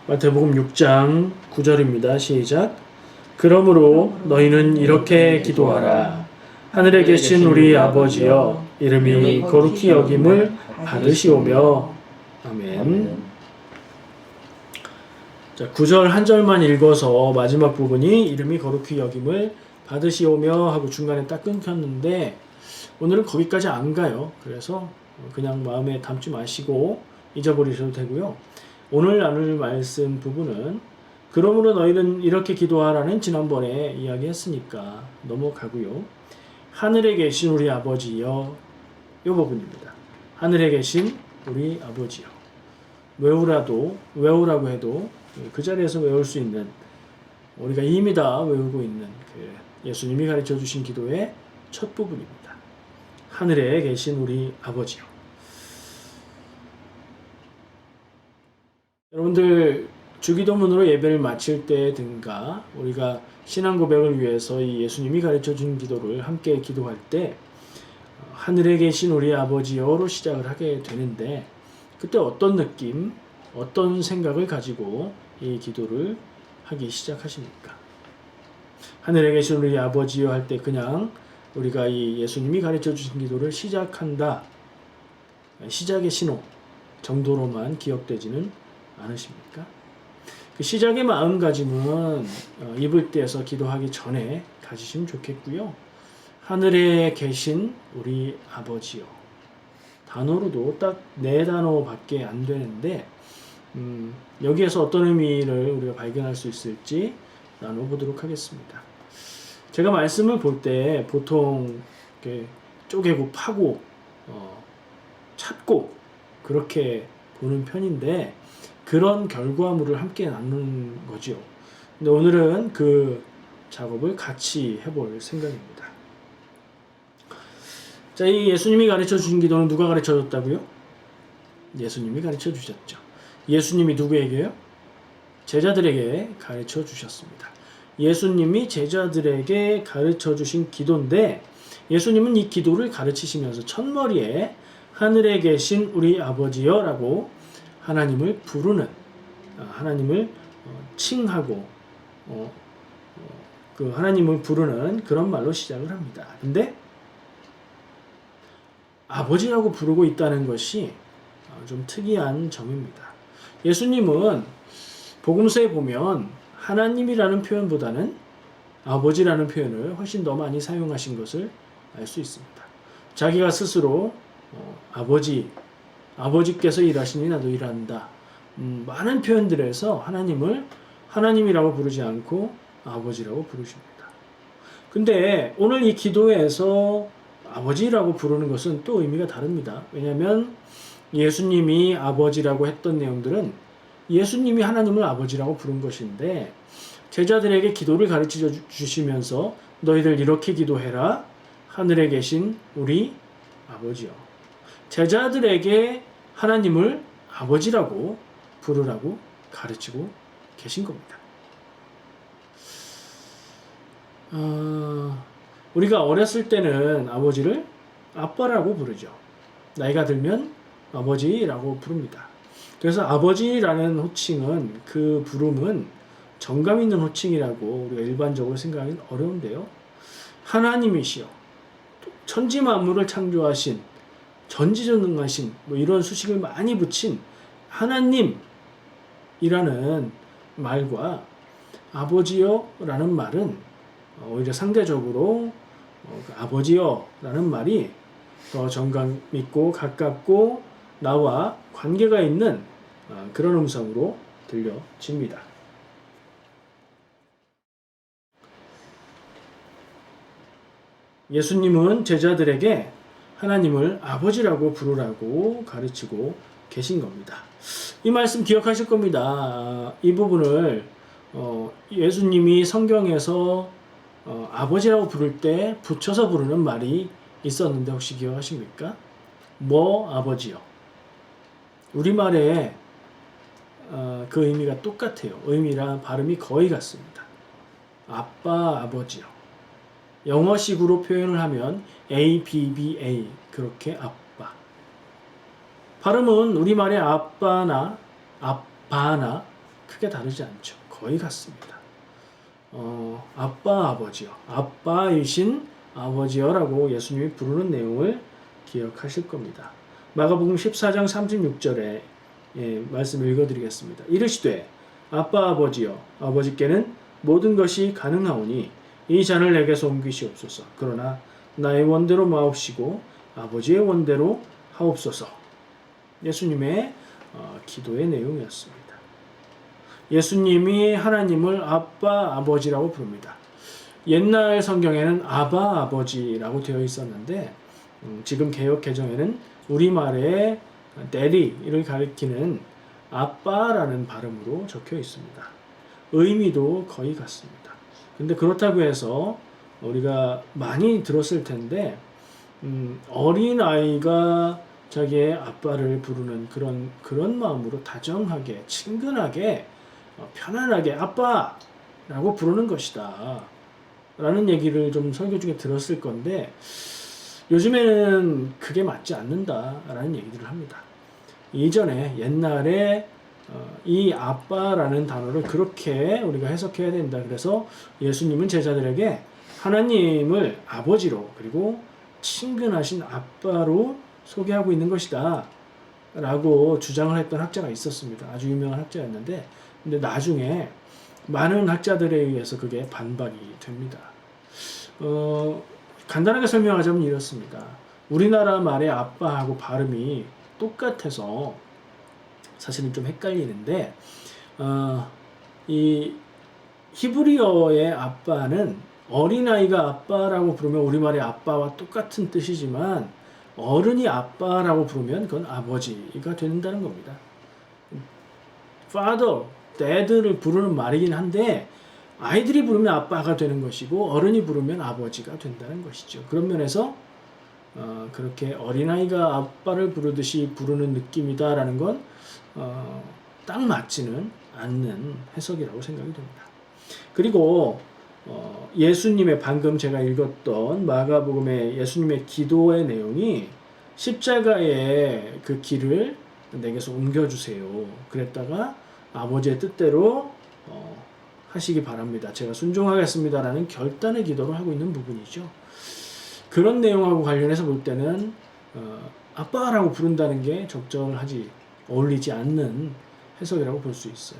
마태복음 6장 9절입니다. 시작. 그러므로 너희는 이렇게 기도하라. 하늘에 계신 우리 아버지여, 이름이 거룩히 여김을 받으시오며. 아멘. 자, 9절 한 절만 읽어서 마지막 부분이 이름이 거룩히 여김을 받으시오며 하고 중간에 딱 끊겼는데, 오늘은 거기까지 안 가요. 그래서 그냥 마음에 담지 마시고 잊어버리셔도 되고요. 오늘 나눌 말씀 부분은 그러므로 너희는 이렇게 기도하라는 지난번에 이야기했으니까 넘어가고요. 하늘에 계신 우리 아버지여, 이 부분입니다. 하늘에 계신 우리 아버지여. 외우라고 해도 그 자리에서 외울 수 있는, 우리가 이미 다 외우고 있는 그 예수님이 가르쳐 주신 기도의 첫 부분입니다. 하늘에 계신 우리 아버지요. 여러분들 주기도문으로 예배를 마칠 때든가 우리가 신앙 고백을 위해서 이 예수님이 가르쳐 준 기도를 함께 기도할 때 하늘에 계신 우리 아버지여로 시작을 하게 되는데, 그때 어떤 느낌, 어떤 생각을 가지고 이 기도를 하기 시작하십니까? 하늘에 계신 우리 아버지여 할 때 그냥 우리가 이 예수님이 가르쳐 주신 기도를 시작한다, 시작의 신호 정도로만 기억되지는 않으십니까? 그 시작의 마음가짐은 입을 떼서 기도하기 전에 가지시면 좋겠고요. 하늘에 계신 우리 아버지요. 단어로도 딱 4단어밖에 안 되는데 여기에서 어떤 의미를 우리가 발견할 수 있을지 나눠보도록 하겠습니다. 제가 말씀을 볼 때 보통 이렇게 쪼개고 파고 찾고 그렇게 보는 편인데, 그런 결과물을 함께 나누는 거죠. 근데 오늘은 그 작업을 같이 해볼 생각입니다. 자, 이 예수님이 가르쳐 주신 기도는 누가 가르쳐 줬다고요? 예수님이 가르쳐 주셨죠. 예수님이 누구에게요? 제자들에게 가르쳐 주셨습니다. 예수님이 제자들에게 가르쳐 주신 기도인데, 예수님은 이 기도를 가르치시면서 첫머리에 하늘에 계신 우리 아버지여 라고 하나님을 부르는, 하나님을 칭하고 그 하나님을 부르는 그런 말로 시작을 합니다. 근데 아버지라고 부르고 있다는 것이 좀 특이한 점입니다. 예수님은 복음서에 보면 하나님이라는 표현보다는 아버지라는 표현을 훨씬 더 많이 사용하신 것을 알 수 있습니다. 자기가 스스로 아버지께서 일하시니 나도 일한다. 많은 표현들에서 하나님을 하나님이라고 부르지 않고 아버지라고 부르십니다. 근데 오늘 이 기도에서 아버지라고 부르는 것은 또 의미가 다릅니다. 왜냐하면 예수님이 아버지라고 했던 내용들은 예수님이 하나님을 아버지라고 부른 것인데, 제자들에게 기도를 가르쳐 주시면서 너희들 이렇게 기도해라. 하늘에 계신 우리 아버지요. 제자들에게 하나님을 아버지라고 부르라고 가르치고 계신 겁니다. 우리가 어렸을 때는 아버지를 아빠라고 부르죠. 나이가 들면 아버지라고 부릅니다. 그래서 아버지라는 호칭은, 그 부름은 정감 있는 호칭이라고 우리가 일반적으로 생각하기는 어려운데요. 하나님이시여, 천지 만물을 창조하신, 전지전능하신, 이런 수식을 많이 붙인 하나님이라는 말과 아버지여라는 말은 오히려 상대적으로 아버지여라는 말이 더 정감 있고 가깝고 나와 관계가 있는 그런 음성으로 들려집니다. 예수님은 제자들에게 하나님을 아버지라고 부르라고 가르치고 계신 겁니다. 이 말씀 기억하실 겁니다. 이 부분을 예수님이 성경에서 아버지라고 부를 때 붙여서 부르는 말이 있었는데 혹시 기억하십니까? 뭐 아버지요. 우리말에 그 의미가 똑같아요. 의미랑 발음이 거의 같습니다. 아빠, 아버지요. 영어식으로 표현을 하면 ABBA, 그렇게 아빠. 발음은 우리말의 아빠나 크게 다르지 않죠. 거의 같습니다. 아빠, 아버지요. 아빠이신 아버지여라고 예수님이 부르는 내용을 기억하실 겁니다. 마가복음 14장 36절에 말씀을 읽어드리겠습니다. 이르시되 아빠 아버지여 아버지께는 모든 것이 가능하오니 이 잔을 내게서 옮기시옵소서. 그러나 나의 원대로 마옵시고 아버지의 원대로 하옵소서. 예수님의 기도의 내용이었습니다. 예수님이 하나님을 아빠 아버지라고 부릅니다. 옛날 성경에는 아바 아버지라고 되어 있었는데 지금 개역 개정에는 우리말의 데디를 가리키는 아빠라는 발음으로 적혀 있습니다. 의미도 거의 같습니다. 근데 그렇다고 해서 우리가 많이 들었을 텐데 어린 아이가 자기의 아빠를 부르는 그런 마음으로 다정하게 친근하게 편안하게 아빠라고 부르는 것이다 라는 얘기를 좀 설교 중에 들었을 건데 요즘에는 그게 맞지 않는다 라는 얘기들을 합니다. 이전에 옛날에 이 아빠라는 단어를 그렇게 우리가 해석해야 된다. 그래서 예수님은 제자들에게 하나님을 아버지로 그리고 친근하신 아빠로 소개하고 있는 것이다 라고 주장을 했던 학자가 있었습니다. 아주 유명한 학자였는데 근데 나중에 많은 학자들에 의해서 그게 반박이 됩니다. 간단하게 설명하자면 이렇습니다. 우리나라 말의 아빠하고 발음이 똑같아서 사실은 좀 헷갈리는데 이 히브리어의 아빠는 어린아이가 아빠라고 부르면 우리말의 아빠와 똑같은 뜻이지만 어른이 아빠라고 부르면 그건 아버지가 된다는 겁니다. father, dad를 부르는 말이긴 한데 아이들이 부르면 아빠가 되는 것이고 어른이 부르면 아버지가 된다는 것이죠. 그런 면에서 그렇게 어린아이가 아빠를 부르듯이 부르는 느낌이다라는 건 딱 맞지는 않는 해석이라고 생각이 됩니다. 그리고 예수님의 방금 제가 읽었던 마가복음의 예수님의 기도의 내용이 십자가의 그 길을 내게서 옮겨주세요. 그랬다가 아버지의 뜻대로 하시기 바랍니다. 제가 순종하겠습니다라는 결단의 기도를 하고 있는 부분이죠. 그런 내용하고 관련해서 볼 때는 아빠라고 부른다는 게 적절하지 어울리지 않는 해석이라고 볼 수 있어요.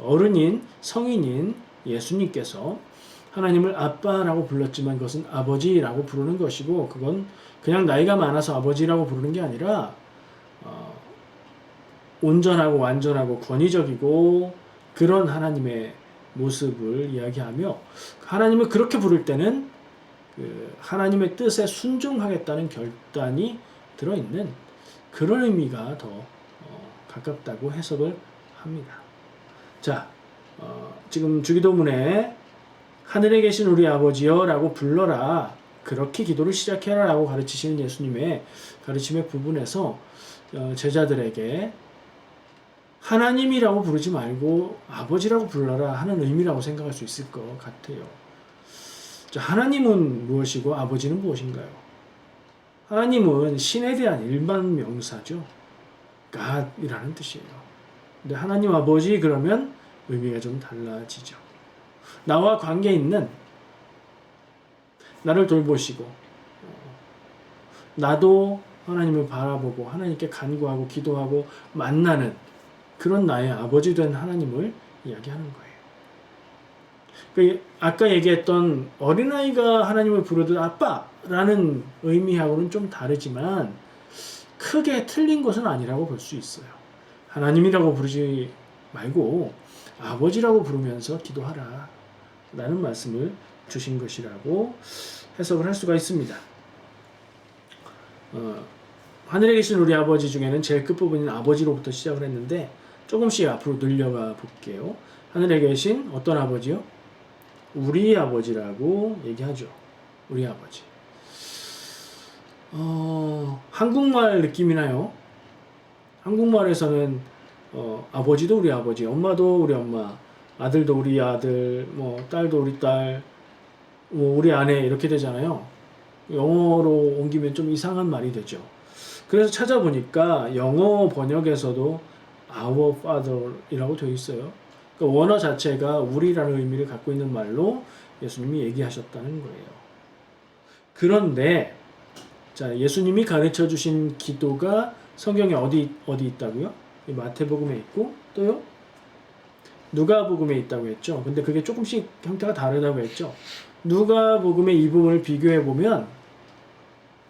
어른인 성인인 예수님께서 하나님을 아빠라고 불렀지만 그것은 아버지라고 부르는 것이고 그건 그냥 나이가 많아서 아버지라고 부르는 게 아니라 온전하고 완전하고 권위적이고 그런 하나님의 모습을 이야기하며 하나님을 그렇게 부를 때는 그 하나님의 뜻에 순종하겠다는 결단이 들어있는 그런 의미가 더 가깝다고 해석을 합니다. 자, 지금 주기도문에 하늘에 계신 우리 아버지여 라고 불러라 그렇게 기도를 시작해라 라고 가르치시는 예수님의 가르침의 부분에서 제자들에게 하나님이라고 부르지 말고 아버지라고 불러라 하는 의미라고 생각할 수 있을 것 같아요. 자, 하나님은 무엇이고 아버지는 무엇인가요? 하나님은 신에 대한 일반 명사죠. God이라는 뜻이에요. 근데 하나님 아버지 그러면 의미가 좀 달라지죠. 나와 관계 있는 나를 돌보시고 나도 하나님을 바라보고 하나님께 간구하고 기도하고 만나는 그런 나의 아버지 된 하나님을 이야기하는 거예요. 아까 얘기했던 어린아이가 하나님을 부르듯 아빠라는 의미하고는 좀 다르지만 크게 틀린 것은 아니라고 볼 수 있어요. 하나님이라고 부르지 말고 아버지라고 부르면서 기도하라 라는 말씀을 주신 것이라고 해석을 할 수가 있습니다. 하늘에 계신 우리 아버지 중에는 제일 끝부분인 아버지로부터 시작을 했는데 조금씩 앞으로 늘려가 볼게요. 하늘에 계신 어떤 아버지요? 우리 아버지라고 얘기하죠. 우리 아버지. 한국말 느낌이 나요. 한국말에서는 아버지도 우리 아버지, 엄마도 우리 엄마, 아들도 우리 아들, 뭐 딸도 우리 딸, 뭐 우리 아내 이렇게 되잖아요. 영어로 옮기면 좀 이상한 말이 되죠. 그래서 찾아보니까 영어 번역에서도 Our Father이라고 되어 있어요. 그러니까 원어 자체가 우리라는 의미를 갖고 있는 말로 예수님이 얘기하셨다는 거예요. 그런데 자, 예수님이 가르쳐 주신 기도가 성경에 어디 있다고요? 마태복음에 있고 또요? 누가복음에 있다고 했죠. 근데 그게 조금씩 형태가 다르다고 했죠. 누가복음의 이 부분을 비교해 보면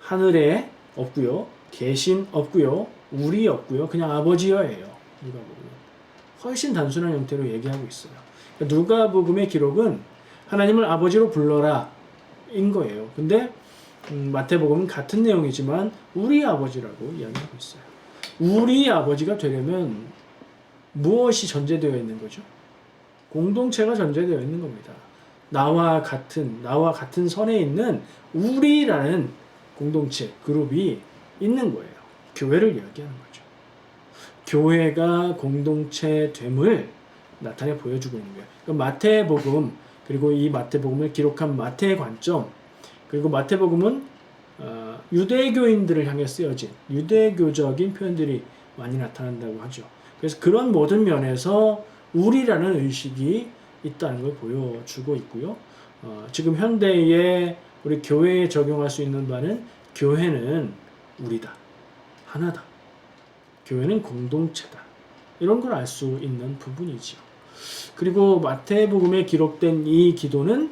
하늘에 없고요. 계신 없고요. 우리 없고요. 그냥 아버지여예요. 누가복음은. 훨씬 단순한 형태로 얘기하고 있어요. 누가복음의 기록은 하나님을 아버지로 불러라 인 거예요. 근데 마태복음은 같은 내용이지만 우리 아버지라고 이야기하고 있어요. 우리 아버지가 되려면 무엇이 전제되어 있는 거죠? 공동체가 전제되어 있는 겁니다. 나와 같은 선에 있는 우리라는 공동체, 그룹이 있는 거예요. 교회를 이야기하는 거죠. 교회가 공동체됨을 나타내 보여주고 있는 거예요. 그러니까 마태복음, 그리고 이 마태복음을 기록한 마태의 관점, 그리고 마태복음은 유대교인들을 향해 쓰여진 유대교적인 표현들이 많이 나타난다고 하죠. 그래서 그런 모든 면에서 우리라는 의식이 있다는 걸 보여주고 있고요. 지금 현대에 우리 교회에 적용할 수 있는 바는 교회는 우리다. 하나다. 교회는 공동체다. 이런 걸 알 수 있는 부분이죠. 그리고 마태복음에 기록된 이 기도는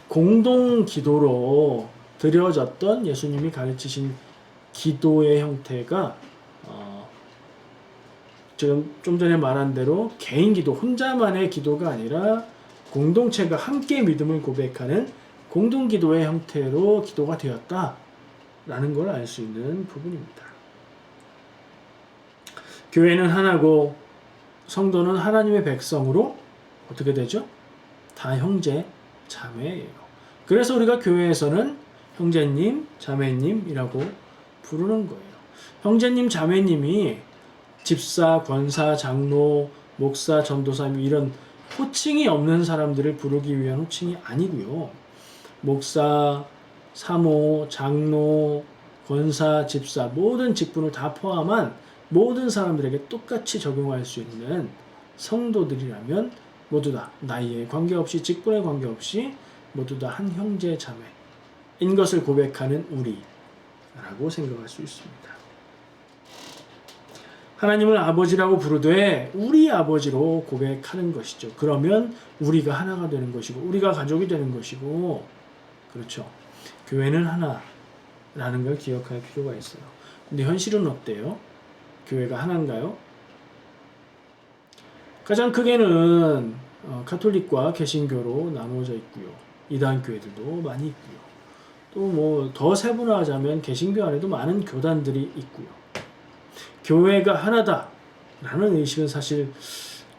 공동 기도로 드려졌던 예수님이 가르치신 기도의 형태가 지금 좀 전에 말한 대로 개인 기도, 혼자만의 기도가 아니라 공동체가 함께 믿음을 고백하는 공동 기도의 형태로 기도가 되었다라는 걸 알 수 있는 부분입니다. 교회는 하나고 성도는 하나님의 백성으로 어떻게 되죠? 다 형제, 자매예요. 그래서 우리가 교회에서는 형제님, 자매님이라고 부르는 거예요. 형제님, 자매님이 집사, 권사, 장로, 목사, 전도사 이런 호칭이 없는 사람들을 부르기 위한 호칭이 아니고요. 목사, 사모, 장로, 권사, 집사 모든 직분을 다 포함한 모든 사람들에게 똑같이 적용할 수 있는 성도들이라면 모두 다 나이에 관계없이 직분에 관계없이 모두 다 한 형제 자매인 것을 고백하는 우리라고 생각할 수 있습니다. 하나님을 아버지라고 부르되 우리 아버지로 고백하는 것이죠. 그러면 우리가 하나가 되는 것이고 우리가 가족이 되는 것이고 그렇죠. 교회는 하나라는 걸 기억할 필요가 있어요. 근데 현실은 어때요? 교회가 하나인가요? 가장 크게는 가톨릭과 개신교로 나누어져 있고요. 이단 교회들도 많이 있고요. 또 뭐 더 세분화하자면 개신교 안에도 많은 교단들이 있고요. 교회가 하나다라는 의식은 사실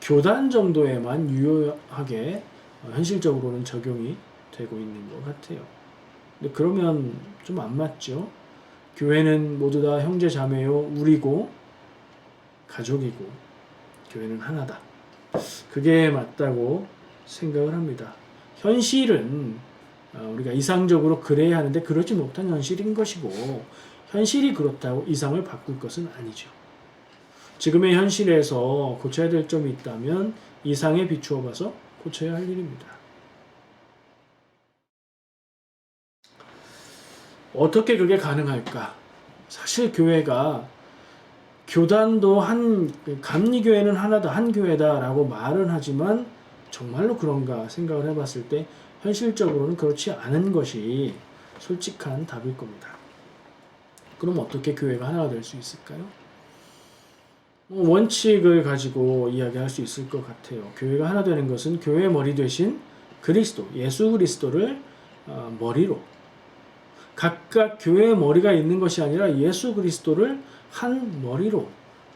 교단 정도에만 유효하게 현실적으로는 적용이 되고 있는 것 같아요. 근데 그러면 좀 안 맞죠? 교회는 모두 다 형제 자매요, 우리고 가족이고 교회는 하나다. 그게 맞다고 생각을 합니다. 현실은 우리가 이상적으로 그래야 하는데 그렇지 못한 현실인 것이고 현실이 그렇다고 이상을 바꿀 것은 아니죠. 지금의 현실에서 고쳐야 될 점이 있다면 이상에 비추어 봐서 고쳐야 할 일입니다. 어떻게 그게 가능할까? 사실 교회가 교단도 감리교회는 하나다, 한 교회다라고 말은 하지만 정말로 그런가 생각을 해봤을 때 현실적으로는 그렇지 않은 것이 솔직한 답일 겁니다. 그럼 어떻게 교회가 하나가 될 수 있을까요? 원칙을 가지고 이야기할 수 있을 것 같아요. 교회가 하나 되는 것은 교회의 머리 되신 그리스도, 예수 그리스도를 머리로 각각 교회의 머리가 있는 것이 아니라 예수 그리스도를 한 머리로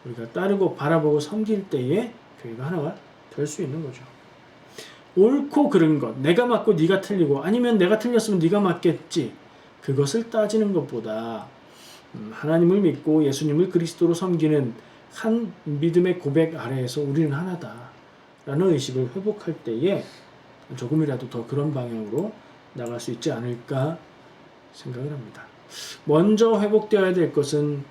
우리가 따르고 바라보고 섬길 때에 교회가 하나가 될 수 있는 거죠. 옳고 그른 것, 내가 맞고 네가 틀리고 아니면 내가 틀렸으면 네가 맞겠지. 그것을 따지는 것보다 하나님을 믿고 예수님을 그리스도로 섬기는 한 믿음의 고백 아래에서 우리는 하나다 라는 의식을 회복할 때에 조금이라도 더 그런 방향으로 나갈 수 있지 않을까 생각을 합니다. 먼저 회복되어야 될 것은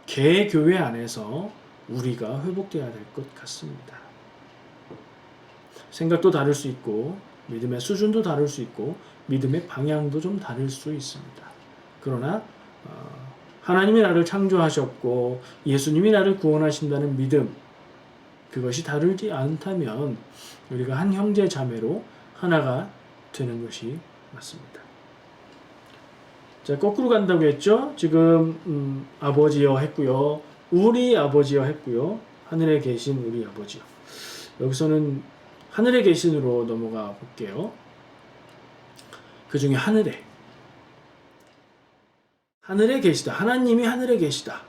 개교회 안에서 우리가 회복되어야 될 것 같습니다. 생각도 다를 수 있고 믿음의 수준도 다를 수 있고 믿음의 방향도 좀 다를 수 있습니다. 그러나 하나님이 나를 창조하셨고 예수님이 나를 구원하신다는 믿음, 그것이 다르지 않다면 우리가 한 형제 자매로 하나가 되는 것이 맞습니다. 자, 거꾸로 간다고 했죠. 지금 아버지여 했고요. 우리 아버지여 했고요. 하늘에 계신 우리 아버지요. 여기서는 하늘에 계신으로 넘어가 볼게요. 그 중에 하늘에 계시다. 하나님이 하늘에 계시다.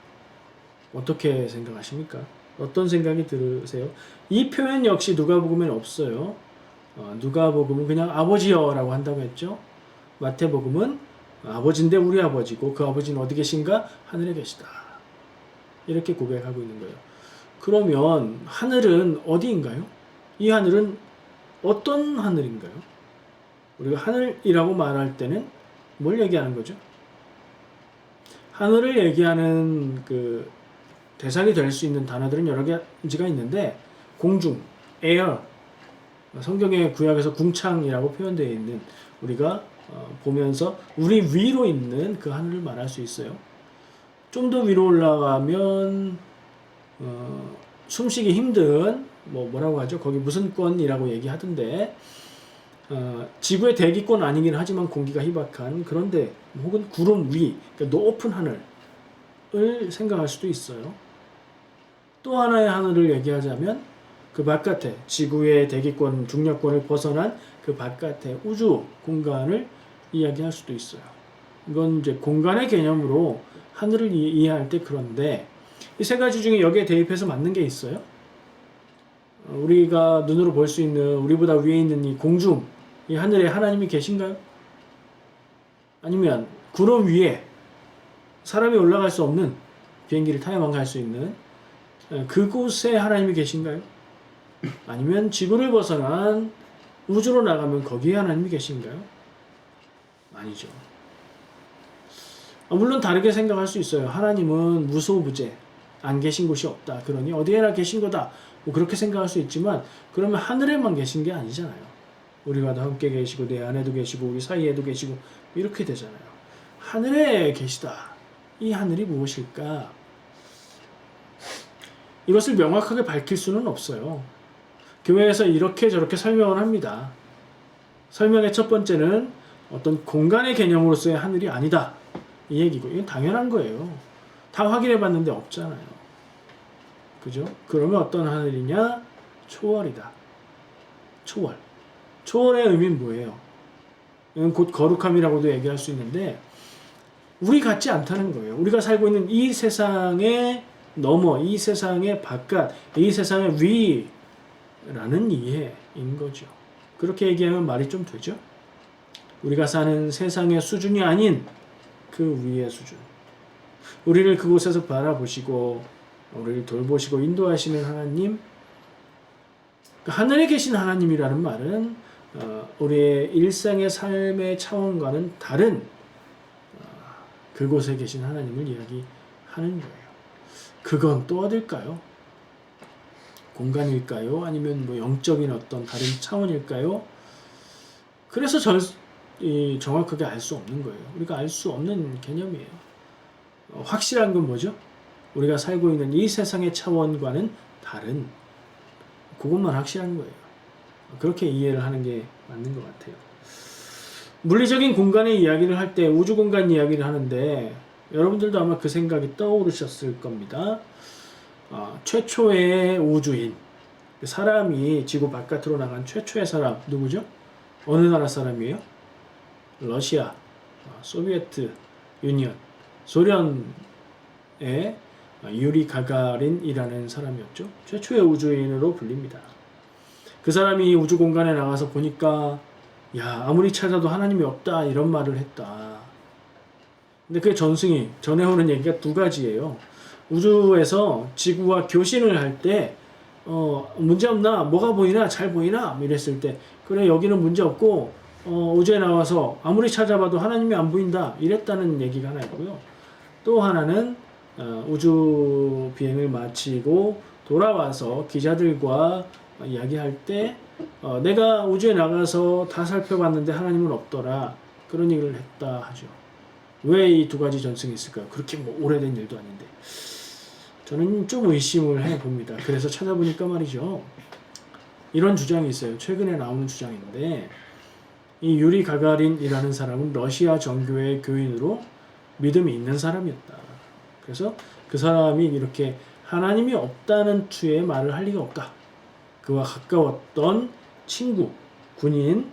어떻게 생각하십니까? 어떤 생각이 들으세요? 이 표현 역시 누가복음에는 없어요. 누가복음은 그냥 아버지여라고 한다고 했죠. 마태복음은 아버지인데 우리 아버지고 그 아버지는 어디 계신가? 하늘에 계시다. 이렇게 고백하고 있는 거예요. 그러면 하늘은 어디인가요? 이 하늘은 어떤 하늘인가요? 우리가 하늘이라고 말할 때는 뭘 얘기하는 거죠? 하늘을 얘기하는 그 대상이 될 수 있는 단어들은 여러 가지가 있는데 공중, air, 성경의 구약에서 궁창이라고 표현되어 있는 우리가 보면서 우리 위로 있는 그 하늘을 말할 수 있어요. 좀 더 위로 올라가면 숨쉬기 힘든 뭐라고 하죠? 거기 무슨 권이라고 얘기하던데 지구의 대기권 아니긴 하지만 공기가 희박한 그런데 혹은 구름 위, 그러니까 높은 하늘을 생각할 수도 있어요. 또 하나의 하늘을 얘기하자면 그 바깥에 지구의 대기권, 중력권을 벗어난 그 바깥의 우주 공간을 이야기할 수도 있어요. 이건 이제 공간의 개념으로 하늘을 이해할 때 그런데 이 세 가지 중에 여기에 대입해서 맞는 게 있어요. 우리가 눈으로 볼 수 있는 우리보다 위에 있는 이 공중, 이 하늘에 하나님이 계신가요? 아니면 구름 위에 사람이 올라갈 수 없는 비행기를 타야만 갈 수 있는 그곳에 하나님이 계신가요? 아니면 지구를 벗어난 우주로 나가면 거기에 하나님이 계신가요? 아니죠. 물론 다르게 생각할 수 있어요. 하나님은 무소부재, 안 계신 곳이 없다. 그러니 어디에나 계신 거다. 그렇게 생각할 수 있지만 그러면 하늘에만 계신 게 아니잖아요. 우리와도 함께 계시고 내 안에도 계시고 우리 사이에도 계시고 이렇게 되잖아요. 하늘에 계시다. 이 하늘이 무엇일까? 이것을 명확하게 밝힐 수는 없어요. 교회에서 이렇게 저렇게 설명을 합니다. 설명의 첫 번째는 어떤 공간의 개념으로서의 하늘이 아니다. 이 얘기고 이건 당연한 거예요. 다 확인해 봤는데 없잖아요. 그죠? 그러면 어떤 하늘이냐? 초월이다. 초월. 초월의 의미는 뭐예요? 이건 곧 거룩함이라고도 얘기할 수 있는데 우리 같지 않다는 거예요. 우리가 살고 있는 이 세상의 넘어, 이 세상의 바깥, 이 세상의 위라는 이해인 거죠. 그렇게 얘기하면 말이 좀 되죠? 우리가 사는 세상의 수준이 아닌 그 위의 수준. 우리를 그곳에서 바라보시고 우리를 돌보시고 인도하시는 하나님, 하늘에 계신 하나님이라는 말은 우리의 일상의 삶의 차원과는 다른 그곳에 계신 하나님을 이야기하는 거예요. 그건 또 어딜까요? 공간일까요? 아니면 뭐 영적인 어떤 다른 차원일까요? 그래서 정확하게 알 수 없는 거예요. 우리가 알 수 없는 개념이에요. 확실한 건 뭐죠? 우리가 살고 있는 이 세상의 차원과는 다른 그것만 확실한 거예요. 그렇게 이해를 하는 게 맞는 것 같아요. 물리적인 공간의 이야기를 할 때 우주 공간 이야기를 하는데 여러분들도 아마 그 생각이 떠오르셨을 겁니다. 최초의 우주인, 사람이 지구 바깥으로 나간 최초의 사람 누구죠? 어느 나라 사람이에요? 러시아, 소비에트 유니언, 소련의 유리 가가린이라는 사람이었죠. 최초의 우주인으로 불립니다. 그 사람이 우주 공간에 나가서 보니까 야, 아무리 찾아도 하나님이 없다 이런 말을 했다. 근데 그게 전해오는 얘기가 두 가지예요. 우주에서 지구와 교신을 할 때 문제 없나? 뭐가 보이나? 잘 보이나? 이랬을 때 그래 여기는 문제 없고 우주에 나와서 아무리 찾아봐도 하나님이 안 보인다 이랬다는 얘기가 하나 있고요. 또 하나는 우주 비행을 마치고 돌아와서 기자들과 이야기할 때 내가 우주에 나가서 다 살펴봤는데 하나님은 없더라. 그런 얘기를 했다 하죠. 왜 이 두 가지 전승이 있을까요? 그렇게 뭐 오래된 일도 아닌데. 저는 좀 의심을 해봅니다. 그래서 찾아보니까 말이죠. 이런 주장이 있어요. 최근에 나오는 주장인데 이 유리 가가린이라는 사람은 러시아 정교회 교인으로 믿음이 있는 사람이었다. 그래서 그 사람이 이렇게 하나님이 없다는 투의 말을 할 리가 없다. 그와 가까웠던 친구, 군인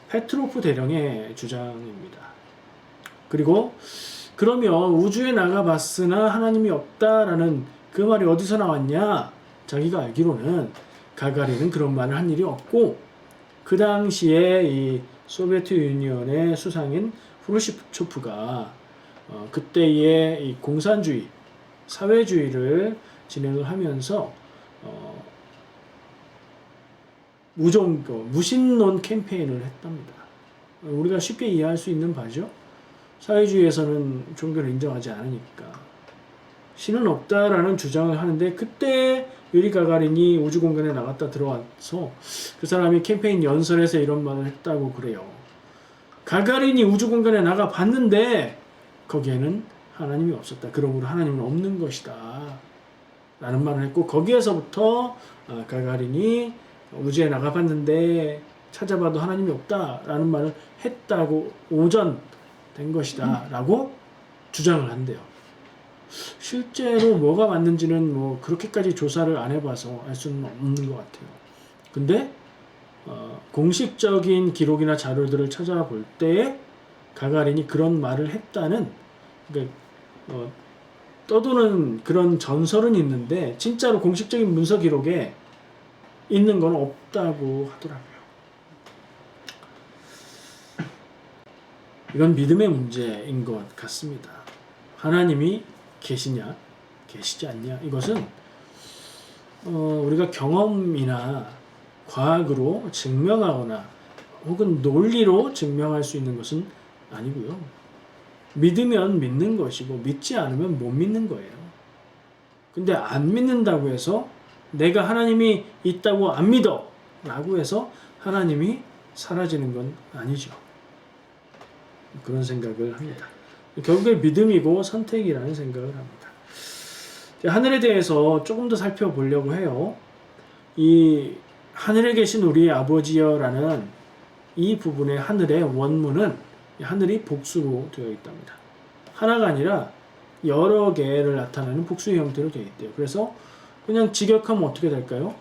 페트로프 대령의 주장입니다. 그리고 그러면 우주에 나가봤으나 하나님이 없다라는 그 말이 어디서 나왔냐? 자기가 알기로는 가가린은 그런 말을 한 일이 없고 그 당시에 이 소비에트 유니언의 수상인 후르시초프가 그때의 이 공산주의, 사회주의를 진행을 하면서 무신론 캠페인을 했답니다. 우리가 쉽게 이해할 수 있는 바죠. 사회주의에서는 종교를 인정하지 않으니까 신은 없다라는 주장을 하는데 그때 유리 가가린이 우주공간에 나갔다 들어와서 그 사람이 캠페인 연설에서 이런 말을 했다고 그래요. 가가린이 우주공간에 나가 봤는데 거기에는 하나님이 없었다. 그러므로 하나님은 없는 것이다. 라는 말을 했고 거기에서부터 가가린이 우주에 나가봤는데 찾아봐도 하나님이 없다라는 말을 했다고 오전된 것이다 라고 주장을 한대요. 실제로 뭐가 맞는지는 뭐 그렇게까지 조사를 안 해봐서 알 수는 없는 것 같아요. 근데 공식적인 기록이나 자료들을 찾아볼 때 가가린이 그런 말을 했다는 그러니까 떠도는 그런 전설은 있는데 진짜로 공식적인 문서 기록에 있는 건 없다고 하더라고요. 이건 믿음의 문제인 것 같습니다. 하나님이 계시냐, 계시지 않냐, 이것은 우리가 경험이나 과학으로 증명하거나 혹은 논리로 증명할 수 있는 것은 아니고요. 믿으면 믿는 것이고 믿지 않으면 못 믿는 거예요. 근데 안 믿는다고 해서 내가 하나님이 있다고 안 믿어 라고 해서 하나님이 사라지는 건 아니죠. 그런 생각을 합니다. 결국에 믿음이고 선택이라는 생각을 합니다. 하늘에 대해서 조금 더 살펴보려고 해요. 이 하늘에 계신 우리 아버지여라는 이 부분의 하늘의 원문은 하늘이 복수로 되어 있답니다. 하나가 아니라 여러 개를 나타내는 복수의 형태로 되어 있대요. 그래서 그냥 직역하면 어떻게 될까요?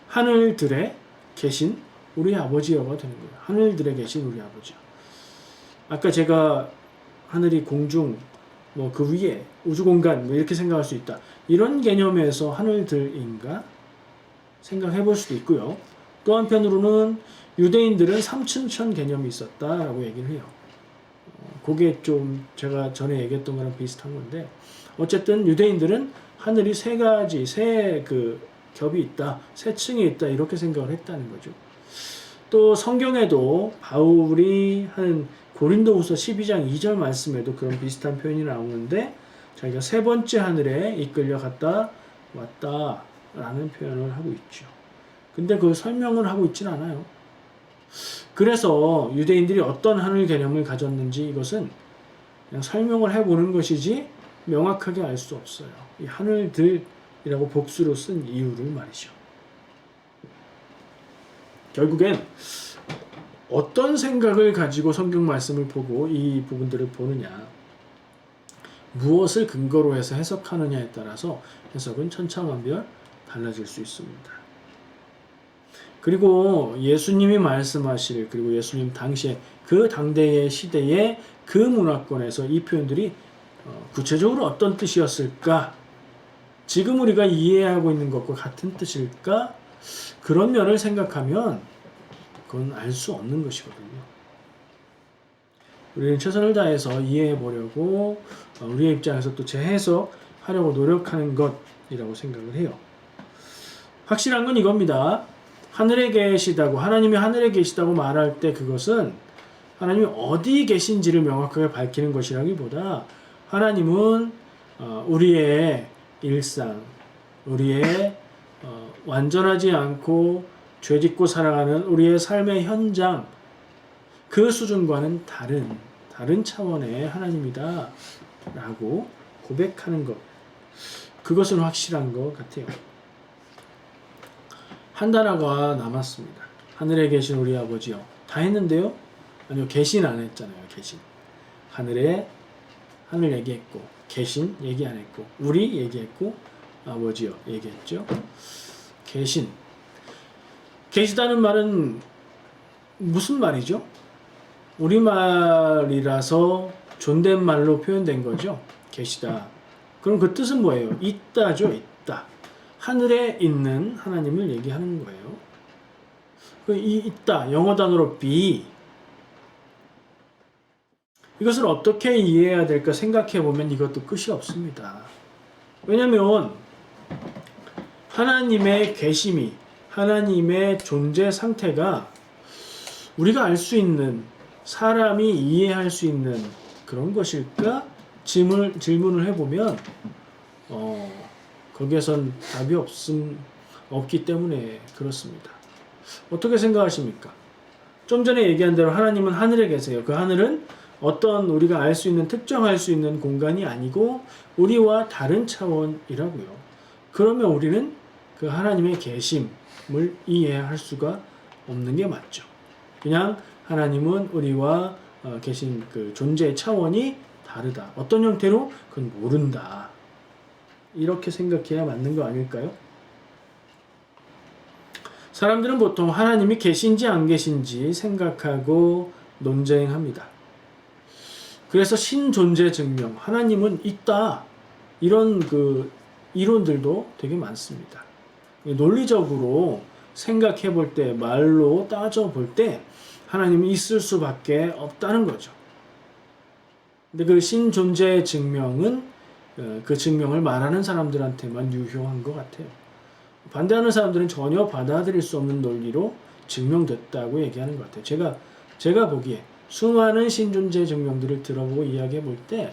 하늘들에 계신 우리 아버지여가 되는 거예요. 하늘들에 계신 우리 아버지여. 아까 제가 하늘이 공중, 뭐 그 위에 우주공간 뭐 이렇게 생각할 수 있다. 이런 개념에서 하늘들인가 생각해 볼 수도 있고요. 또 한편으로는 유대인들은 삼층천 개념이 있었다라고 얘기를 해요. 그게 좀 제가 전에 얘기했던 거랑 비슷한 건데 어쨌든 유대인들은 하늘이 세 가지, 세 겹이 있다, 세 층이 있다 이렇게 생각을 했다는 거죠. 또 성경에도 바울이 한 고린도후서 12장 2절 말씀에도 그런 비슷한 표현이 나오는데 자기가 세 번째 하늘에 이끌려 갔다 왔다라는 표현을 하고 있죠. 근데 그걸 설명을 하고 있진 않아요. 그래서 유대인들이 어떤 하늘 개념을 가졌는지 이것은 그냥 설명을 해보는 것이지 명확하게 알 수 없어요. 이 하늘들이라고 복수로 쓴 이유를 말이죠. 결국엔 어떤 생각을 가지고 성경 말씀을 보고 이 부분들을 보느냐, 무엇을 근거로 해서 해석하느냐에 따라서 해석은 천차만별 달라질 수 있습니다. 그리고 예수님이 말씀하실, 그리고 예수님 당시에 그 당대의 시대의 그 문화권에서 이 표현들이 구체적으로 어떤 뜻이었을까? 지금 우리가 이해하고 있는 것과 같은 뜻일까? 그런 면을 생각하면 그건 알 수 없는 것이거든요. 우리는 최선을 다해서 이해해 보려고 우리의 입장에서 또 재해석하려고 노력하는 것이라고 생각을 해요. 확실한 건 이겁니다. 하늘에 계시다고, 하나님이 하늘에 계시다고 말할 때 그것은 하나님이 어디 계신지를 명확하게 밝히는 것이라기보다 하나님은 우리의 일상, 우리의 완전하지 않고 죄짓고 살아가는 우리의 삶의 현장, 그 수준과는 다른 차원의 하나님이다 라고 고백하는 것, 그것은 확실한 것 같아요. 한 단어가 남았습니다. 하늘에 계신 우리 아버지요. 다 했는데요? 아니요, 계신 안 했잖아요. 계신. 하늘 얘기했고, 계신 얘기 안 했고, 우리 얘기했고, 아버지요 얘기했죠. 계시다는 말은 무슨 말이죠? 우리말이라서 존댓말로 표현된 거죠. 계시다. 그럼 그 뜻은 뭐예요? 있다죠. 있다. 하늘에 있는 하나님을 얘기하는 거예요. 이 있다. 영어 단어로 be. 이것을 어떻게 이해해야 될까 생각해 보면 이것도 끝이 없습니다. 왜냐하면 하나님의 계심이, 하나님의 존재 상태가 우리가 알 수 있는, 사람이 이해할 수 있는 그런 것일까? 질문을 해보면 거기에선 답이 없기 때문에 그렇습니다. 어떻게 생각하십니까? 좀 전에 얘기한 대로 하나님은 하늘에 계세요. 그 하늘은 어떤 우리가 알 수 있는, 특정할 수 있는 공간이 아니고 우리와 다른 차원이라고요. 그러면 우리는 그 하나님의 계심을 이해할 수가 없는 게 맞죠. 그냥 하나님은 우리와 계신 그 존재의 차원이 다르다. 어떤 형태로? 그건 모른다. 이렇게 생각해야 맞는 거 아닐까요? 사람들은 보통 하나님이 계신지 안 계신지 생각하고 논쟁합니다. 그래서 신존재 증명, 하나님은 있다. 이런 그 이론들도 되게 많습니다. 논리적으로 생각해 볼 때, 말로 따져 볼 때 하나님이 있을 수밖에 없다는 거죠. 근데 그 신존재 증명은 그 증명을 말하는 사람들한테만 유효한 것 같아요. 반대하는 사람들은 전혀 받아들일 수 없는 논리로 증명됐다고 얘기하는 것 같아요. 제가 보기에 수많은 신존재 증명들을 들어보고 이야기해 볼 때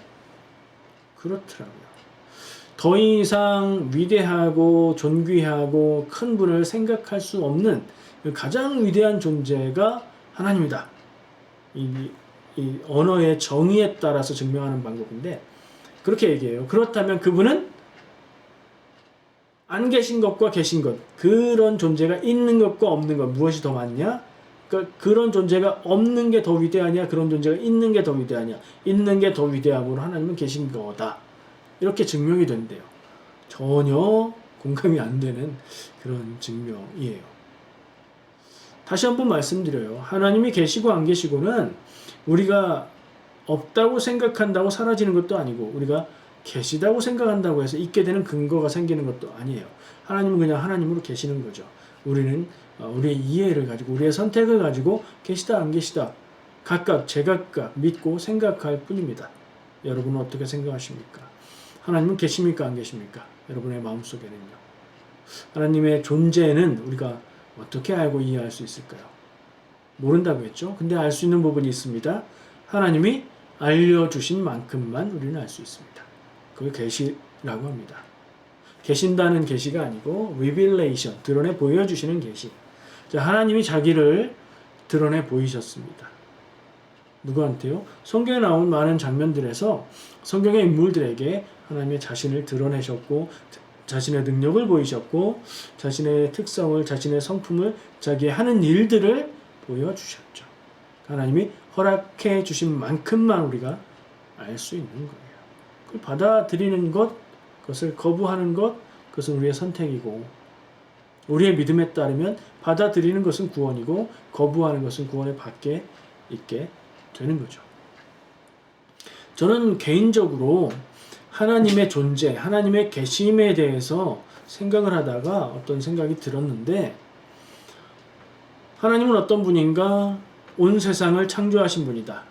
그렇더라고요. 더 이상 위대하고 존귀하고 큰 분을 생각할 수 없는 가장 위대한 존재가 하나님이다. 이 언어의 정의에 따라서 증명하는 방법인데 그렇게 얘기해요. 그렇다면 그분은 안 계신 것과 계신 것, 그런 존재가 있는 것과 없는 것, 무엇이 더 많냐? 그러니까 그런 존재가 없는 게 더 위대하냐? 그런 존재가 있는 게 더 위대하냐? 있는 게 더 위대함으로 하나님은 계신 거다. 이렇게 증명이 된대요. 전혀 공감이 안 되는 그런 증명이에요. 다시 한번 말씀드려요. 하나님이 계시고 안 계시고는 우리가 없다고 생각한다고 사라지는 것도 아니고 우리가 계시다고 생각한다고 해서 있게 되는 근거가 생기는 것도 아니에요. 하나님은 그냥 하나님으로 계시는 거죠. 우리는 우리의 이해를 가지고 우리의 선택을 가지고 계시다 안 계시다 각각 제각각 믿고 생각할 뿐입니다. 여러분은 어떻게 생각하십니까? 하나님은 계십니까 안 계십니까? 여러분의 마음속에는요. 하나님의 존재는 우리가 어떻게 알고 이해할 수 있을까요? 모른다고 했죠. 근데 알 수 있는 부분이 있습니다. 하나님이 알려주신 만큼만 우리는 알 수 있습니다. 그걸 계시라고 합니다. 계신다는 계시가 아니고 revelation, 드러내 보여주시는 계시. 자, 하나님이 자기를 드러내 보이셨습니다. 누구한테요? 성경에 나온 많은 장면들에서 성경의 인물들에게 하나님의 자신을 드러내셨고 자신의 능력을 보이셨고 자신의 특성을, 자신의 성품을, 자기의 하는 일들을 보여주셨죠. 하나님이 허락해 주신 만큼만 우리가 알 수 있는 거예요. 그걸 받아들이는 것, 그것을 거부하는 것, 그것은 우리의 선택이고 우리의 믿음에 따르면 받아들이는 것은 구원이고 거부하는 것은 구원의 밖에 있게 되는 거죠. 저는 개인적으로 하나님의 존재, 하나님의 계심에 대해서 생각을 하다가 어떤 생각이 들었는데 하나님은 어떤 분인가? 온 세상을 창조하신 분이다.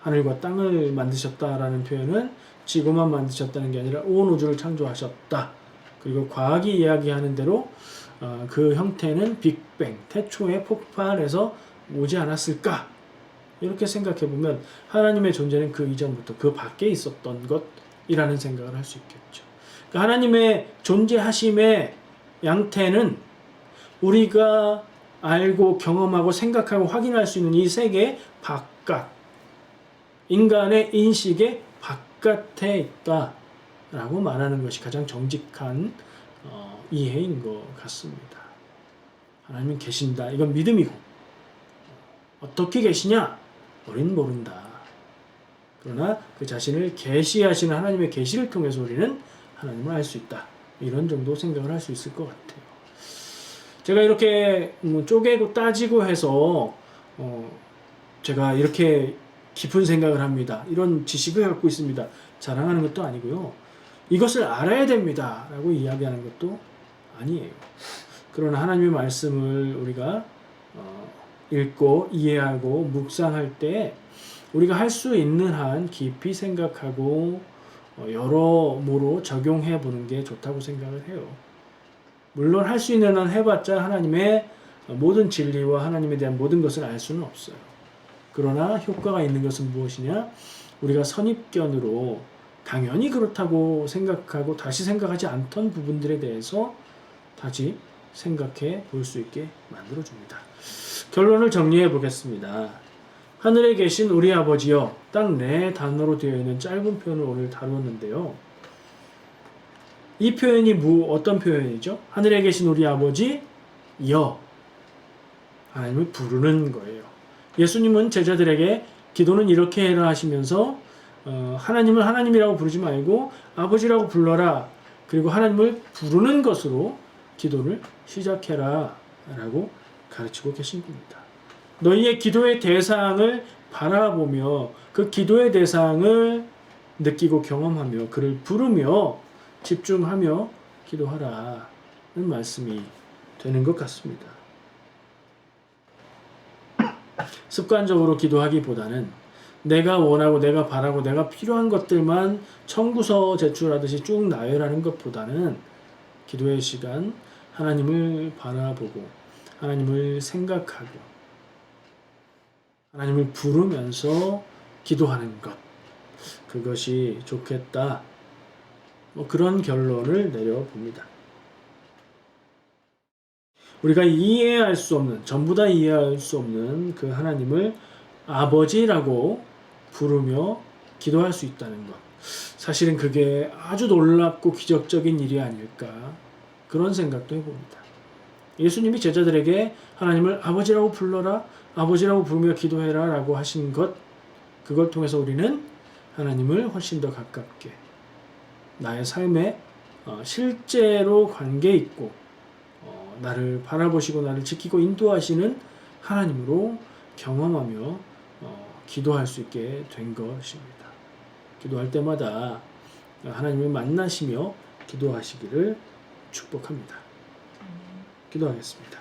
하늘과 땅을 만드셨다라는 표현은 지구만 만드셨다는 게 아니라 온 우주를 창조하셨다. 그리고 과학이 이야기하는 대로 그 형태는 빅뱅, 태초의 폭발에서 오지 않았을까? 이렇게 생각해 보면 하나님의 존재는 그 이전부터 그 밖에 있었던 것이라는 생각을 할 수 있겠죠. 그러니까 하나님의 존재하심의 양태는 우리가 알고 경험하고 생각하고 확인할 수 있는 이 세계 바깥, 인간의 인식의 바깥에 있다라고 말하는 것이 가장 정직한 이해인 것 같습니다. 하나님은 계신다. 이건 믿음이고, 어떻게 계시냐? 우리는 모른다. 그러나 그 자신을 계시하시는 하나님의 계시를 통해서 우리는 하나님을 알 수 있다. 이런 정도 생각을 할 수 있을 것 같아요. 제가 이렇게 쪼개고 따지고 해서 제가 이렇게 깊은 생각을 합니다. 이런 지식을 갖고 있습니다. 자랑하는 것도 아니고요. 이것을 알아야 됩니다. 라고 이야기하는 것도 아니에요. 그러나 하나님의 말씀을 우리가 읽고 이해하고 묵상할 때 우리가 할 수 있는 한 깊이 생각하고 여러모로 적용해 보는 게 좋다고 생각을 해요. 물론 할 수 있는 한 해봤자 하나님의 모든 진리와 하나님에 대한 모든 것을 알 수는 없어요. 그러나 효과가 있는 것은 무엇이냐? 우리가 선입견으로 당연히 그렇다고 생각하고 다시 생각하지 않던 부분들에 대해서 다시 생각해 볼 수 있게 만들어줍니다. 결론을 정리해 보겠습니다. 하늘에 계신 우리 아버지여, 딱 4단어로 되어 있는 짧은 표현을 오늘 다루었는데요. 이 표현이 어떤 표현이죠? 하늘에 계신 우리 아버지여, 하나님을 부르는 거예요. 예수님은 제자들에게 기도는 이렇게 해라 하시면서 하나님을 하나님이라고 부르지 말고 아버지라고 불러라. 그리고 하나님을 부르는 것으로 기도를 시작해라 라고 가르치고 계신 겁니다. 너희의 기도의 대상을 바라보며 그 기도의 대상을 느끼고 경험하며 그를 부르며 집중하며 기도하라는 말씀이 되는 것 같습니다. 습관적으로 기도하기보다는 내가 원하고 내가 바라고 내가 필요한 것들만 청구서 제출하듯이 쭉 나열하는 것보다는 기도의 시간 하나님을 바라보고 하나님을 생각하고 하나님을 부르면서 기도하는 것, 그것이 좋겠다. 그런 결론을 내려봅니다. 우리가 이해할 수 없는, 전부 다 이해할 수 없는 그 하나님을 아버지라고 부르며 기도할 수 있다는 것. 사실은 그게 아주 놀랍고 기적적인 일이 아닐까. 그런 생각도 해봅니다. 예수님이 제자들에게 하나님을 아버지라고 불러라, 아버지라고 부르며 기도해라 라고 하신 것, 그걸 통해서 우리는 하나님을 훨씬 더 가깝게 나의 삶에 실제로 관계 있고 나를 바라보시고 나를 지키고 인도하시는 하나님으로 경험하며 기도할 수 있게 된 것입니다. 기도할 때마다 하나님을 만나시며 기도하시기를 축복합니다. 기도하겠습니다.